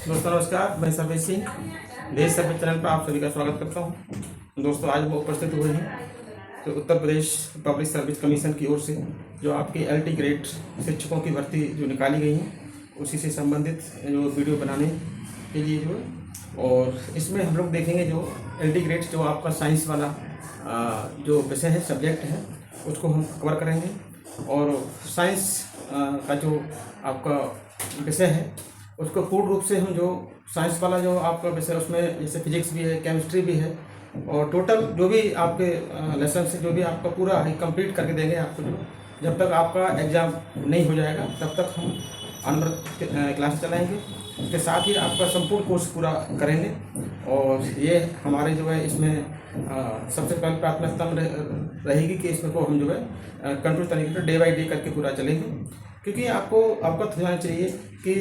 दोस्तों नमस्कार, मैं सर्वेश सिंह देश सर्वे चैनल पर आप सभी का स्वागत करता हूं। दोस्तों आज वो उपस्थित हुए हैं तो Uttar Pradesh public service commission की ओर से जो आपकी LT ग्रेड शिक्षकों की भर्ती जो निकाली गई है उसी से संबंधित जो वीडियो बनाने के लिए जो है, और इसमें हम लोग देखेंगे जो LT ग्रेड जो आपका साइंस वाला जो विषय है, सब्जेक्ट है, उसको हम कवर करेंगे। और साइंस का जो आपका विषय है उसको पूर्ण रूप से हम जो साइंस वाला जो आपका विषय उसमें जैसे फिजिक्स भी है, केमिस्ट्री भी है, और टोटल जो भी आपके लेसन से जो भी आपका पूरा ही कंप्लीट करके देंगे आपको। जो जब तक आपका एग्ज़ाम नहीं हो जाएगा तब तक हम अनवरत क्लास चलाएंगे। इसके साथ ही आपका संपूर्ण कोर्स पूरा करेंगे। और ये हमारे जो है इसमें सबसे पहले प्राथमिकता में रहेगी कि इसमें को हम जो है कंट्रोल तरीके से डे बाई डे करके पूरा चलेंगे, क्योंकि आपको अवगत हो जाना चाहिए कि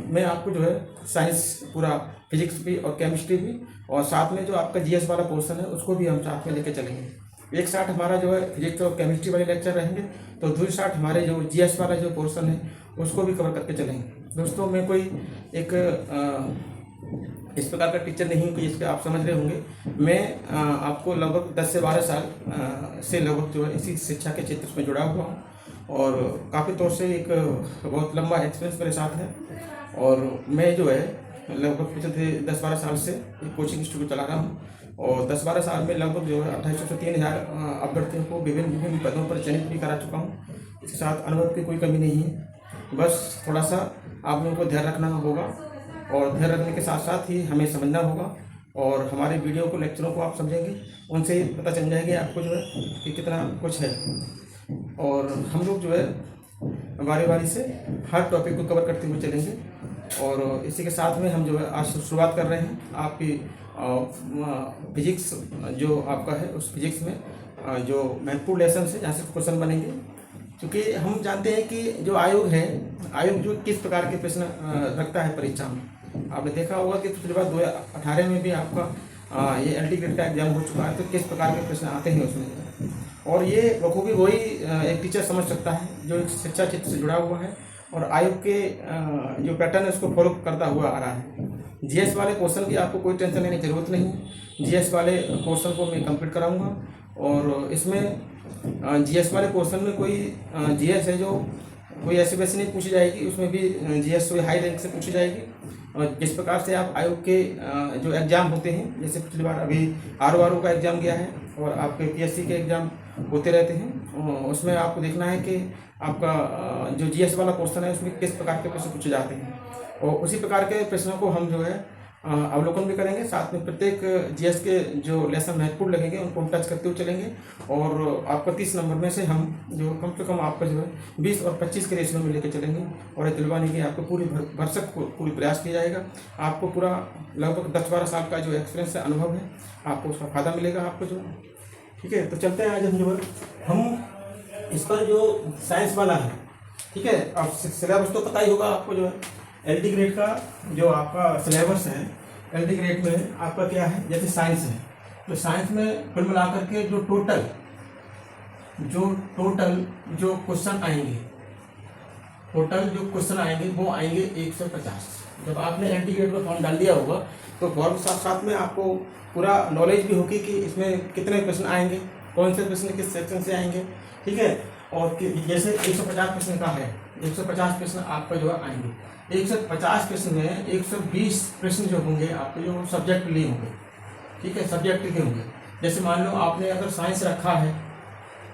मैं आपको जो है साइंस पूरा फिजिक्स भी और केमिस्ट्री भी, और साथ में जो आपका GS वाला पोर्शन है उसको भी हम साथ में लेकर चलेंगे। एक साथ हमारा जो है फिजिक्स और केमिस्ट्री वाले लेक्चर रहेंगे, तो दूसरी साथ हमारे जो GS वाला जो पोर्शन है उसको भी कवर करके चलेंगे। दोस्तों मैं कोई एक इस प्रकार का टीचर नहीं हूँ कि इसके आप समझ रहे होंगे। मैं आपको लगभग 10 से 12 साल से लगभग जो है इसी शिक्षा के क्षेत्र में जुड़ा हुआ हूँ, और काफ़ी तौर से एक बहुत लंबा एक्सपीरियंस मेरे साथ है। और मैं जो है लगभग पिछले 10-12 साल से एक कोचिंग इंस्टीट्यूट चला रहा हूँ, और 10-12 साल में लगभग जो है 2800 से 3000 अभ्यर्थियों को विभिन्न पदों पर चयनित भी करा चुका हूँ। इसके साथ अनुभव की कोई कमी नहीं है, बस थोड़ा सा आप लोगों को ध्यान रखना होगा, और ध्यान रखने के साथ साथ ही हमें समझना होगा। और हमारे वीडियो को, लेक्चरों को आप समझेंगे, उनसे ही पता चल जाएगा आपको जो है कि कितना कुछ है। और हम लोग जो है बारी बारी से हर टॉपिक को कवर करते हुए चलेंगे। और इसी के साथ में हम जो है आज शुरुआत कर रहे हैं आपकी फिजिक्स जो आपका है, उस फिजिक्स में जो महत्वपूर्ण लेसन है जहाँ से क्वेश्चन बनेंगे। क्योंकि हम जानते हैं कि जो आयोग है, आयोग जो किस प्रकार के प्रश्न रखता है परीक्षा में। आपने देखा होगा कि पिछली बार 2018 में भी आपका ये LT ग्रेड का एग्जाम हो चुका है, तो किस प्रकार के प्रश्न आते हैं उसमें। और ये बखूबी वही एक टीचर समझ सकता है जो एक शिक्षा क्षेत्र से जुड़ा हुआ है और आयोग के जो पैटर्न है उसको फॉलो करता हुआ आ रहा है। GS वाले क्वेश्चन की आपको कोई टेंशन लेने की जरूरत नहीं है। GS वाले क्वेश्चन को मैं कंप्लीट कराऊंगा, और इसमें GS वाले क्वेश्चन में कोई GS है जो कोई ऐसे वैसे नहीं पूछी जाएगी, उसमें भी GS कोई हाई रैंक से पूछी जाएगी। और जिस प्रकार से आप आयोग के जो एग्ज़ाम होते हैं, जैसे पिछली बार अभी RO का एग्ज़ाम गया है, और आपके PSC के एग्ज़ाम होते रहते हैं, उसमें आपको देखना है कि आपका जो GS वाला क्वेश्चन है उसमें किस प्रकार के प्रश्न पूछे जाते हैं, और उसी प्रकार के प्रश्नों को हम जो है अवलोकन भी करेंगे। साथ में प्रत्येक GS के जो लेसन महत्वपूर्ण लगेंगे उनको हम टच करते हुए चलेंगे। और आपको 30 नंबर में से हम जो कम से कम आपका जो है 20 और 25 के रेशियो में लेकर चलेंगे, और ये दिलवाने की आपको पूरी भरसक पूरी प्रयास किया जाएगा। आपको पूरा लगभग 10-12 साल का जो एक्सपीरियंस है, अनुभव है, आपको उसका फायदा मिलेगा आपको जो। ठीक है, तो चलते हैं आज हम जो है हम इस पर जो साइंस वाला है, ठीक है, अब सिलेबस तो पता ही होगा आपको जो है LT ग्रेड का जो आपका सिलेबस है। LT ग्रेड में आपका क्या है, जैसे साइंस है तो साइंस में कुल मिलाकर के जो टोटल जो क्वेश्चन आएंगे, टोटल जो क्वेश्चन आएंगे वो आएंगे 150। जब आपने LT ग्रेड में फॉर्म डाल दिया होगा तो फॉर्म के साथ साथ में आपको पूरा नॉलेज भी होगी कि इसमें कितने प्रश्न आएंगे, कौन से प्रश्न किस सेक्शन से आएंगे। ठीक है, और जैसे 150 प्रश्न का है, 150 प्रश्न आपका जो है आएंगे। 150 प्रश्न में 120 प्रश्न जो होंगे आपके जो सब्जेक्ट लिए होंगे। ठीक है, सब्जेक्ट के होंगे। जैसे मान लो आपने अगर साइंस रखा है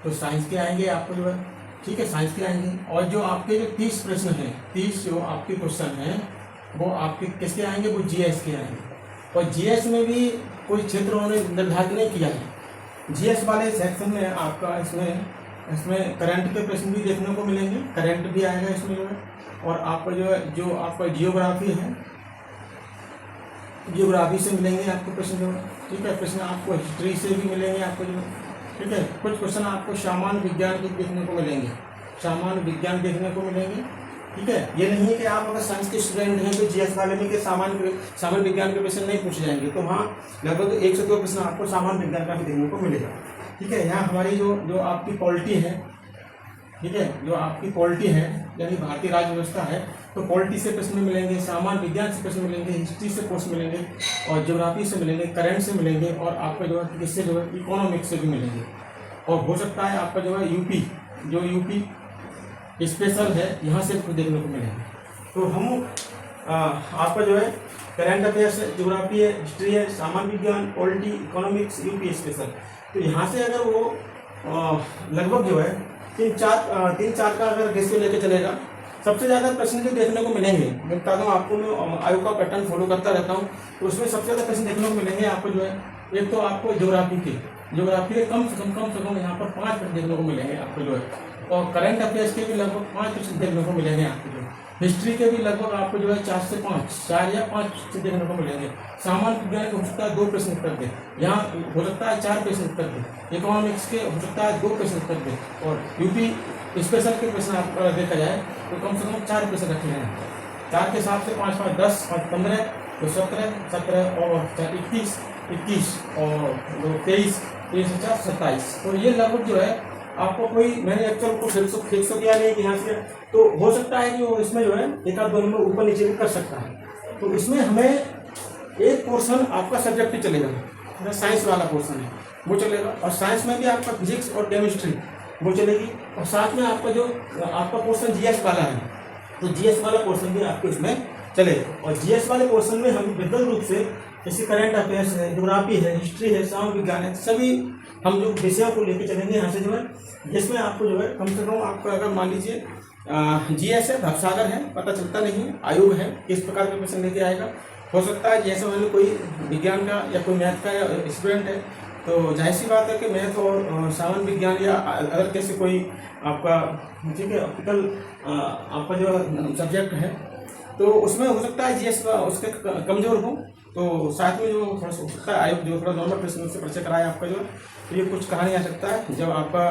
तो साइंस के आएंगे आपको जो है, ठीक है, साइंस के आएंगे। और जो आपके जो 30 प्रश्न हैं, 30 जो आपके क्वेश्चन हैं वो आपके किसके आएंगे, वो GS के आएंगे। और GS में भी कोई क्षेत्र उन्होंने निर्धारित नहीं किया है। GS वाले सेक्शन में आपका इसमें करंट के प्रश्न भी देखने को मिलेंगे, करंट भी आएगा इसमें जो है। और आपका जो है जो आपका जियोग्राफी है, जियोग्राफी से मिलेंगे आपको प्रश्न जो है। ठीक है, प्रश्न आपको हिस्ट्री से भी मिलेंगे आपको जो है। ठीक है, कुछ क्वेश्चन आपको सामान्य विज्ञान के देखने को मिलेंगे, सामान्य विज्ञान देखने को मिलेंगे। ठीक है, ये नहीं है कि आप अगर साइंस के स्टूडेंट हैं तो GS वाले में के सामान्य विज्ञान के प्रश्न नहीं पूछे जाएंगे, तो हाँ लगभग 1 से 2 प्रश्न आपको सामान्य विज्ञान का भी देखने को मिलेगा। ठीक है, यहाँ हमारी जो आपकी पॉलिटी है, ठीक है, जो आपकी पॉलिटी है यानी भारतीय राज्य व्यवस्था है, तो पॉलिटी से प्रश्न मिलेंगे, सामान्य विज्ञान से प्रश्न मिलेंगे, हिस्ट्री से प्रश्न मिलेंगे, और ज्योग्राफी से मिलेंगे, करंट से मिलेंगे, और आपका जो है किससे जो है इकोनॉमिक्स से भी मिलेंगे। और हो सकता है आपका जो है यूपी स्पेशल है, यहाँ से कुछ देखने को मिलेंगे। तो हम आपका जो है करंट अफेयर्स है, ज्योग्राफी है, हिस्ट्री है, सामान्य विज्ञान, पॉलिटी, इकोनॉमिक्स, यूपी स्पेशल। तो यहाँ से अगर वो लगभग जो है तीन चार का अगर रेशियो लेके चलेगा, सबसे ज़्यादा प्रश्न जो देखने को मिलेंगे, मैं बता दूँ आपको, मैं आयोग का पैटर्न फॉलो करता रहता हूँ, तो उसमें सबसे ज़्यादा प्रश्न देखने को मिलेंगे आपको जो है, एक तो आपको ज्योग्राफी के कम से कम यहाँ पर 5 प्रश्न देखने को मिलेंगे आपको जो है, और करंट अफेयर्स के भी लगभग 5 प्रश्न देखने को मिलेंगे आपको जो है, हिस्ट्री के भी लगभग आपको जो है 4 या 5 प्रश्न देखने को मिलेंगे। सामान्य विज्ञान के हो सकता है 2 प्रश्न उत्तर दे, यहाँ हो सकता है 4 प्रश्न उत्तर दे, इकोनॉमिक्स के हो सकता है 2 प्रश्न उत्तर दे, और यूपी स्पेशल के प्रश्न आप देखा जाए तो कम से कम 4 प्रश्न रखे हैं। 4 के हिसाब से 5 5 10 5 15 तो 17 और 21 और 23 27। तो ये लगभग जो है आपको कोई, मैंने एक्चुअल को फिक्स तो किया नहीं कि यहाँ से, तो हो सकता है कि वो इसमें जो है एक आध 2 नंबर ऊपर नीचे भी कर सकता है। तो इसमें हमें एक पोर्शन आपका सब्जेक्ट चलेगा, साइंस वाला पोर्शन है वो चलेगा, और साइंस में भी आपका फिजिक्स और केमिस्ट्री वो चलेगी, और साथ में आपका जो आपका पोर्शन जीएस वाला है, तो जीएस वाला पोर्शन भी आपको इसमें चलेगा। और जीएस वाले पोर्शन में हम विद्युत रूप से जैसे करंट अफेयर्स है, ज्योग्राफी है, हिस्ट्री है, सामान्य विज्ञान है, सभी हम जो विषयों को लेकर चलेंगे यहाँ से जो है, जिसमें आपको जो है कम से कम आपको अगर मान लीजिए जीएस है, भवसागर है, पता चलता नहीं है, आयोग है, किस प्रकार के प्रश्न लेके आएगा। हो सकता है जैसे मान लो कोई विज्ञान का या कोई मैथ का या स्टूडेंट है, तो जाहिर सी बात है कि मैथ और सामान्य विज्ञान या अदर कैसे कोई आपका ठीक है ऑप्टिकल आपका जो सब्जेक्ट है, तो उसमें हो सकता है जीएस का उसके कमज़ोर हो, तो साथ में जो थोड़ा सा हो सकता है आयोग जो थोड़ा नॉर्मल प्रश्न से परिचय कराए आपका जो, तो ये कुछ कहा नहीं आ सकता है। जब आपका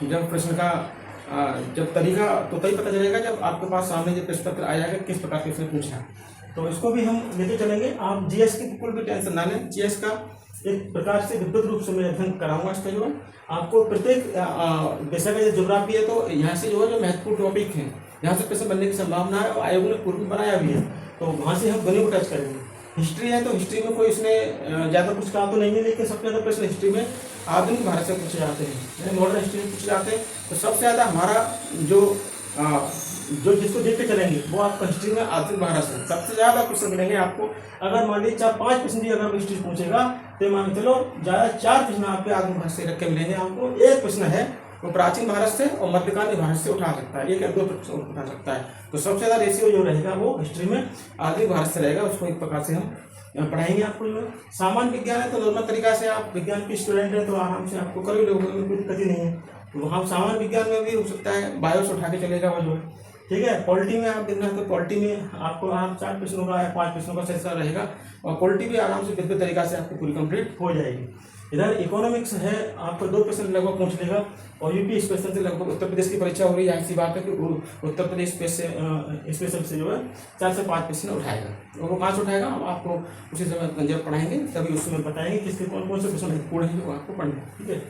जब प्रश्न का जब तरीका तो तभी पता चलेगा जब आपके पास सामने जो प्रश्न पत्र आ जाएगा किस प्रकार के उसने पूछा, तो इसको भी हम लेके चलेंगे। आप जीएस की बिल्कुल भी टेंशन ना लें, जीएस का एक प्रकार से विद्युत रूप से मैं अध्ययन कराऊंगा। इसका जो है आपको प्रत्येक विषय का ज्योग्राफी है, तो यहाँ से जो है जो महत्वपूर्ण टॉपिक है यहाँ से प्रश्न बनने की संभावना है, और आयोग ने पूर्व बनाया भी है, तो वहाँ से हम दोनों को टच करेंगे। हिस्ट्री है तो हिस्ट्री में कोई इसने ज़्यादा कुछ कहा तो नहीं है, लेकिन सबसे ज़्यादा प्रश्न हिस्ट्री में आधुनिक भारत से पूछे जाते हैं, मॉडर्न हिस्ट्री में पूछे जाते हैं। तो सबसे ज़्यादा हमारा जो जिसको देखते चलेंगे वो आपका हिस्ट्री में आधुनिक भारत से सबसे ज़्यादा क्वेश्चन मिलेंगे आपको। अगर मान लीजिए 4-5 प्रश्न भी अगर हिस्ट्री पूछेगा तो मान चलो ज़्यादा 4 प्रश्न आपके आधुनिक भारत से रख के मिलेंगे आपको। एक प्रश्न है वो प्राचीन भारत से और मध्यकालीन भारत से उठा सकता है, 1 या 2 प्रश्न उठा सकता है। तो सबसे ज़्यादा रेशियो जो रहेगा वो हिस्ट्री में आधुनिक भारत से रहेगा, उसको एक प्रकार से हम पढ़ाएंगे आपको। सामान्य विज्ञान है तो नॉर्मल तरीका से आप विज्ञान के स्टूडेंट हैं तो आराम से आपको कर भी लोगे, कोई दिक्कत ही नहीं है। तो वहाँ सामान्य विज्ञान में भी हो सकता है बायो से उठा के चलेगा वो जो है, ठीक है। पॉलिटी में आप देखना है तो पॉलिटी में आपको आराम 4 प्रश्नों का या 5 प्रश्नों का सेशन रहेगा, और पॉलिटी भी आराम से बेहतर तरीका से आपको पूरी कंप्लीट हो जाएगी। इधर इकोनॉमिक्स है आपको 2 प्रश्न लगभग पूछ लेगा, और यूपी स्पेशल से लगभग उत्तर प्रदेश की परीक्षा हो रही है, ऐसी बात है कि उत्तर प्रदेश स्पेशल से जो है 4 से 5 प्रश्न उठाएगा। और वो कहाँ से उठाएगा हम आपको उसी समय जब पढ़ाएंगे तभी उस समय बताएंगे किसके कौन कौन से प्रश्न महत्वपूर्ण है जो आपको पढ़ना है, ठीक है।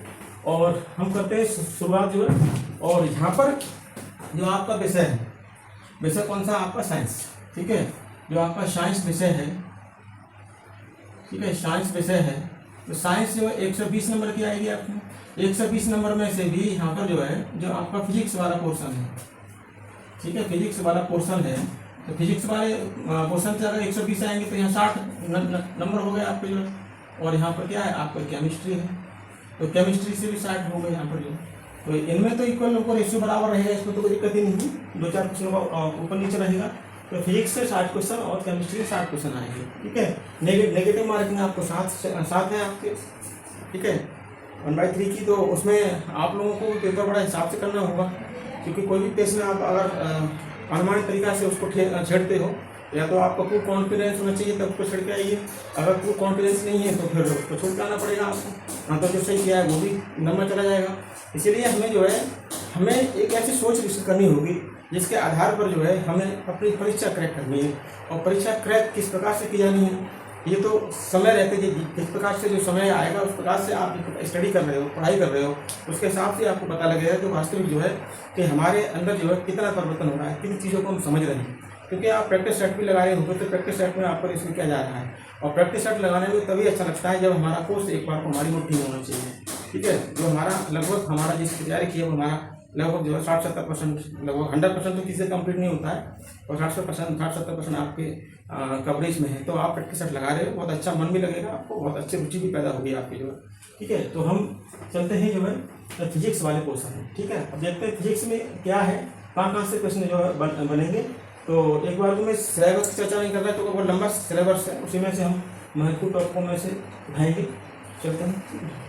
और हम करते हैं शुरुआत जो है, और यहाँ पर जो आपका विषय है, विषय कौन सा आपका साइंस, ठीक है। जो आपका साइंस विषय है, ठीक है, साइंस विषय है, तो साइंस जो है 120 नंबर की आएगी आपको। 120 नंबर में से भी यहाँ पर जो है जो आपका फिजिक्स वाला पोर्शन है, ठीक है, फिजिक्स वाला पोर्शन है, तो फिजिक्स वाले पोर्शन से अगर 120 आएंगे तो यहाँ 60 नंबर हो गए आपके जो, और यहाँ पर क्या है आपका केमिस्ट्री है, तो केमिस्ट्री से भी 60 हो गए यहाँ पर जो। तो इनमें तो इक्वल उनको रेशियो बराबर रहेगा, इसमें तो कोई दिक्कत ही नहीं है, 2-4 क्वेश्चनों का ऊपर नीचे रहेगा। तो फिजिक्स से 60 क्वेश्चन और केमिस्ट्री से 60 क्वेश्चन आएंगे, ठीक है। नेगेटिव मार्किंग आपको 7 है आपके, ठीक है। 1/3 की, तो उसमें आप लोगों को पेपर बड़ा हिसाब से करना होगा, क्योंकि कोई भी पेश में आप अगर अनुमानित तरीका से उसको छेड़ते हो, या तो आपको पूरा कॉन्फिडेंस होना चाहिए तब उसको छेड़ के आइए, अगर पूरा कॉन्फिडेंस नहीं है तो फिर उसको छोड़ के आना पड़ेगा आपको, हाँ तो जो सही किया है वो भी नंबर चला जाएगा। इसीलिए हमें जो है हमें एक ऐसी सोच विकसित करनी होगी जिसके आधार पर जो है हमें अपनी परीक्षा क्रैक करनी है, और परीक्षा क्रैक किस प्रकार से की जानी है, ये तो समय रहते जी, जिस प्रकार से जो समय आएगा उस प्रकार से आप स्टडी कर रहे हो, पढ़ाई कर रहे हो, उसके हिसाब से आपको पता लगेगा कि वास्तविक जो है कि हमारे अंदर जो है कितना परिवर्तन हो रहा है, किन चीज़ों को हम समझ रहे हैं। क्योंकि आप प्रैक्टिस सेट भी लगा रहे होंगे तो प्रैक्टिस सेट में आपको इसमें क्या जा रहा है, और प्रैक्टिस सेट लगाने में तभी अच्छा लगता है जब हमारा कोर्स एक बार को हमारी मुट्ठी में होना चाहिए। ठीक है, जो हमारा लगभग हमारा जिस तैयारी की है वो हमारा लगभग जो है 60-70%, लगभग 100% तो किसी से कंप्लीट नहीं होता है, और 60-70% आपके कवरेज में है। तो आप प्रैक्टिस सेट लगा रहे हो, बहुत अच्छा मन भी लगेगा आपको, बहुत अच्छी रुचि भी पैदा होगी आपकी जो है। ठीक है, तो हम चलते हैं जो है फिजिक्स वाले पोर्शन में। ठीक है, अब देखते हैं फिजिक्स में क्या है, कहाँ से प्रश्न जो है बनेंगे। तो एक बार तो मैं सिलेबस की चर्चा नहीं कर रहा, तो बहुत लंबा सिलेबस है, उसी में से हम महत्वपूर्ण टॉपिकों में से उठाएंगे। चलते हैं।